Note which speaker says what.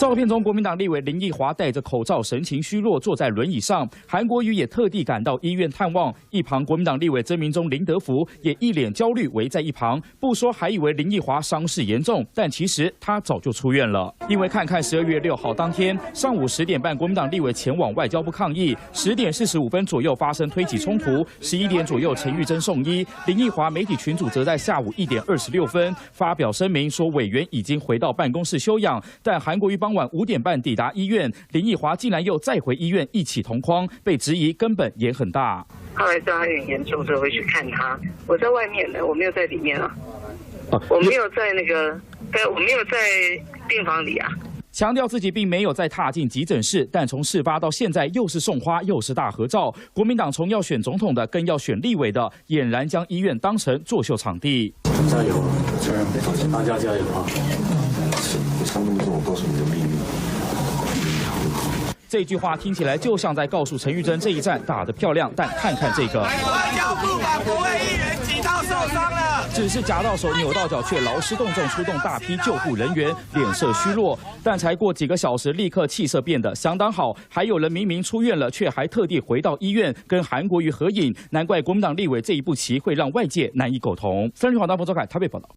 Speaker 1: 照片中，国民党立委林奕华戴着口罩，神情虚弱，坐在轮椅上。韩国瑜也特地赶到医院探望。一旁，国民党立委曾明忠、林德福也一脸焦虑，围在一旁。不说还以为林奕华伤势严重，但其实他早就出院了。因为看12月6号当天上午10点半，国民党立委前往外交部抗议，10点45分左右发生推挤冲突，11点左右陈玉珍送医。林奕华媒体群组则在下午1点26分发表声明说，委员已经回到办公室休养，但韩国瑜傍晚5点半抵达医院，林奕华竟然又再回医院一起同框，被质疑根本也很大。
Speaker 2: 后来知道他有点严重，所以回去看他。我在外面的，我没有在里面啊。我没有在我没有在病房里啊。
Speaker 1: 强调自己并没有再踏进急诊室，但从事发到现在，又是送花又是大合照。国民党从要选总统的，更要选立委的，俨然将医院当成作秀场地。
Speaker 3: 加油，大家加油啊！伤那么重，我告诉你的秘密。
Speaker 1: 这句话听起来就像在告诉陈玉珍这一战打得漂亮，但看看这个，
Speaker 4: 外交部把国会议员挤到受伤了，
Speaker 1: 只是夹到手扭到脚，却劳师动众出动大批救护人员，脸色虚弱。但才过几个小时，立刻气色变得相当好。还有人明明出院了，却还特地回到医院跟韩国瑜合影。难怪国民党立委这一步棋会让外界难以苟同。三立华大彭周凯台北报道。